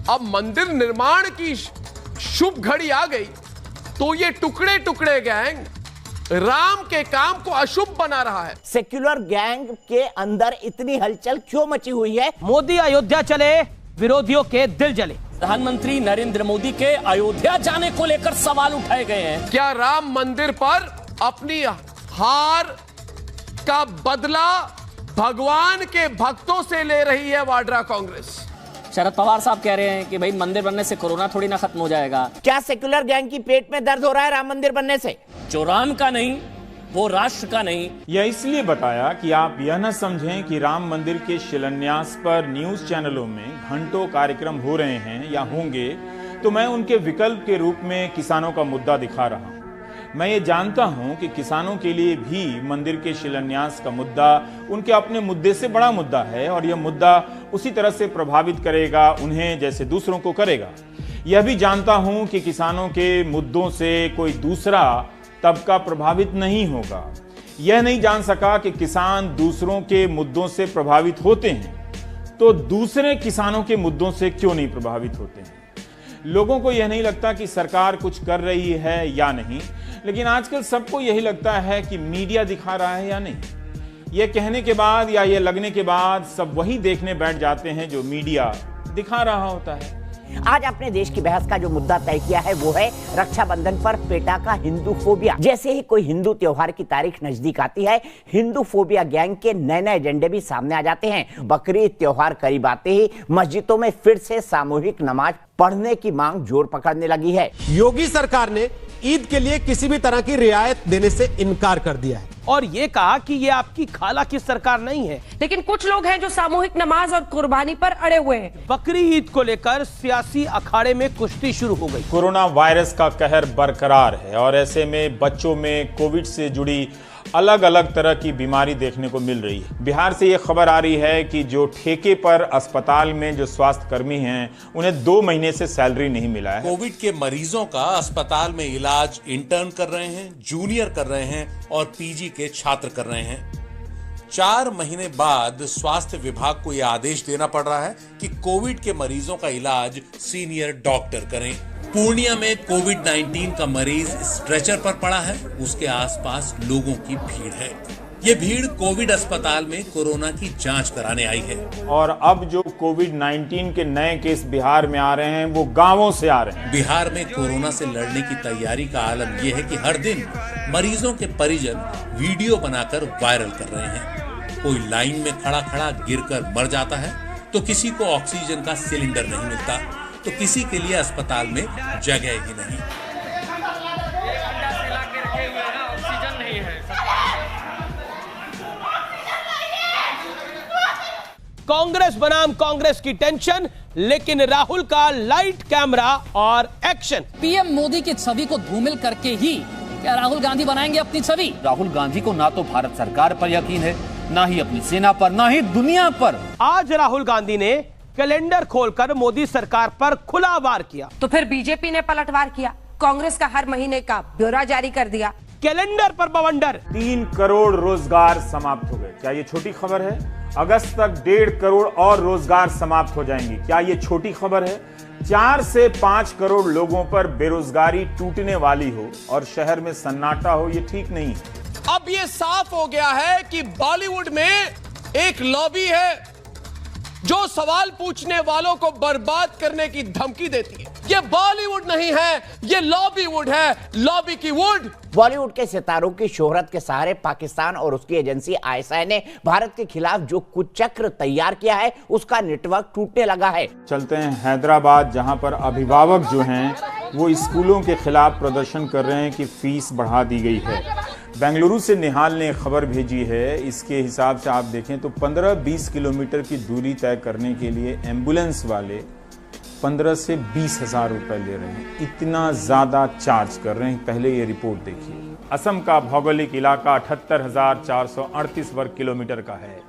अब मंदिर निर्माण की शुभ घड़ी आ गई तो ये टुकड़े टुकड़े गैंग राम के काम को अशुभ बना रहा है। सेक्युलर गैंग के अंदर इतनी हलचल क्यों मची हुई है? मोदी अयोध्या चले, विरोधियों के दिल जले। प्रधानमंत्री नरेंद्र मोदी के अयोध्या जाने को लेकर सवाल उठाए गए हैं। क्या राम मंदिर पर अपनी हार का बदला भगवान के भक्तों से ले रही है वाड्रा कांग्रेस? शरद पवार साहब कह रहे हैं कि भाई मंदिर बनने से कोरोना थोड़ी ना खत्म हो जाएगा। क्या सेक्युलर गैंग की पेट में दर्द हो रहा है राम मंदिर बनने से? जो राम का नहीं वो राष्ट्र का नहीं। यह इसलिए बताया कि आप यह न समझें कि राम मंदिर के शिलान्यास पर न्यूज चैनलों में घंटों कार्यक्रम हो रहे हैं या होंगे, तो मैं उनके विकल्प के रूप में किसानों का मुद्दा दिखा रहा हूं। मैं ये जानता हूं कि किसानों के लिए भी मंदिर के शिलान्यास का मुद्दा उनके अपने मुद्दे से बड़ा मुद्दा है और यह मुद्दा उसी तरह से प्रभावित करेगा उन्हें जैसे दूसरों को करेगा। यह भी जानता हूं कि किसानों के मुद्दों से कोई दूसरा तबका प्रभावित नहीं होगा। यह नहीं जान सका कि किसान दूसरों के मुद्दों से प्रभावित होते हैं, तो दूसरे किसानों के मुद्दों से क्यों नहीं प्रभावित होते हैं। लोगों को यह नहीं लगता कि सरकार कुछ कर रही है या नहीं, लेकिन आजकल सबको यही लगता है कि मीडिया दिखा रहा है या नहीं। यह कहने के बाद या यह लगने के बाद सब वही देखने बैठ जाते हैं जो मीडिया दिखा रहा होता है। आज अपने देश की बहस का जो मुद्दा तय किया है वो है रक्षाबंधन पर पेटा का हिंदू फोबिया। जैसे ही कोई हिंदू त्योहार की तारीख नजदीक आती है, हिंदू फोबिया गैंग के नए नए एजेंडे भी सामने आ जाते हैं। बकरीद त्योहार करीब आते ही मस्जिदों में फिर से सामूहिक नमाज पढ़ने की मांग जोर पकड़ने लगी है। योगी सरकार ने ईद के लिए किसी भी तरह की रियायत देने से इनकार कर दिया है और ये कहा कि ये आपकी खाला की सरकार नहीं है। लेकिन कुछ लोग हैं जो सामूहिक नमाज और कुर्बानी पर अड़े हुए हैं। बकरी ईद को लेकर सियासी अखाड़े में कुश्ती शुरू हो गई। कोरोना वायरस का कहर बरकरार है और ऐसे में बच्चों में कोविड से जुड़ी अलग अलग तरह की बीमारी देखने को मिल रही है। बिहार से ये खबर आ रही है कि जो ठेके पर अस्पताल में जो स्वास्थ्य कर्मी हैं, उन्हें 2 महीने से सैलरी नहीं मिला है। कोविड के मरीजों का अस्पताल में इलाज इंटर्न कर रहे हैं, जूनियर कर रहे हैं और पीजी के छात्र कर रहे हैं। 4 महीने बाद स्वास्थ्य विभाग को यह आदेश देना पड़ रहा है कि कोविड के मरीजों का इलाज सीनियर डॉक्टर करें। पूर्णिया में कोविड-19 का मरीज स्ट्रेचर पर पड़ा है, उसके आसपास लोगों की भीड़ है। ये भीड़ कोविड अस्पताल में कोरोना की जांच कराने आई है। और अब जो कोविड-19 के नए केस बिहार में आ रहे हैं वो गांवों से आ रहे हैं। बिहार में कोरोना से लड़ने की तैयारी का आलम यह है कि हर दिन मरीजों के परिजन वीडियो बनाकर वायरल कर रहे हैं। कोई लाइन में खड़ा खड़ा गिरकर मर जाता है, तो किसी को ऑक्सीजन का सिलेंडर नहीं मिलता, तो किसी के लिए अस्पताल में जगह ही नहीं। कांग्रेस बनाम कांग्रेस की टेंशन, लेकिन राहुल का लाइट कैमरा और एक्शन। पीएम मोदी की छवि को धूमिल करके ही क्या राहुल गांधी बनाएंगे अपनी छवि? राहुल गांधी को ना तो भारत सरकार पर यकीन है, ना ही अपनी सेना पर, ना ही दुनिया पर। आज राहुल गांधी ने कैलेंडर खोलकर मोदी सरकार पर खुला वार किया। तो फिर बीजेपी ने पलटवार किया, कांग्रेस का हर महीने का ब्यौरा जारी कर दिया। कैलेंडर पर बवंडर। 3 करोड़ रोजगार समाप्त हो गए। क्या ये छोटी खबर है? अगस्त तक 1.5 करोड़ और रोजगार समाप्त हो जाएंगे। क्या ये छोटी खबर है? 4 से 5 करोड़ लोगों पर बेरोजगारी टूटने वाली हो और शहर में सन्नाटा हो, ये ठीक नहीं। अब ये साफ हो गया है कि बॉलीवुड में एक लॉबी है जो सवाल पूछने वालों को बर्बाद करने की धमकी देती है। ये बॉलीवुड नहीं है, ये लॉबीवुड है, लॉबी की वुड। बॉलीवुड के सितारों की शोहरत के सहारे पाकिस्तान और उसकी एजेंसी आईएसआई ने भारत के खिलाफ जो कुचक्र तैयार किया है, उसका नेटवर्क टूटने लगा है। चलते हैं हैदराबाद, जहां पर अभिभावक जो हैं वो स्कूलों के खिलाफ प्रदर्शन कर रहे हैं कि फीस बढ़ा दी गई है। बेंगलुरु से निहाल ने खबर भेजी है। इसके हिसाब से आप देखें तो 15-20 किलोमीटर की दूरी तय करने के लिए एम्बुलेंस वाले 15 से 20 हजार रुपए ले रहे हैं। इतना ज्यादा चार्ज कर रहे हैं। पहले ये रिपोर्ट देखिए। असम का भौगोलिक इलाका 78,438 वर्ग किलोमीटर का है।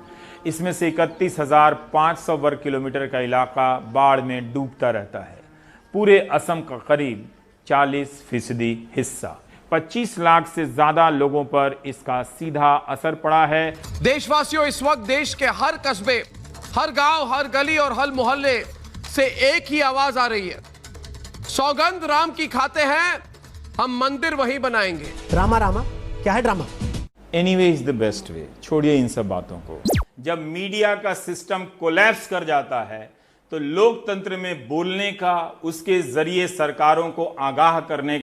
इसमें से 31,500 वर्ग किलोमीटर का इलाका बाढ़ में डूबता रहता है। पूरे असम का करीब 40% हिस्सा, 25 लाख से ज्यादा लोगों पर इसका सीधा असर पड़ा है। देशवासियों, इस वक्त देश के हर कस्बे, हर गांव, हर गली और हर मोहल्ले से एक ही आवाज आ रही है, सौगंध राम की खाते हैं, हम मंदिर वहीं बनाएंगे। ड्रामा रामा क्या है drama? Anyway is the best way. छोड़िए इन सब बातों को। जब मीडिया का सिस्टम कोलैप्स कर जाता है तो लोकतंत्र में बोलने का, उसके जरिए सरकारों को आगाह करने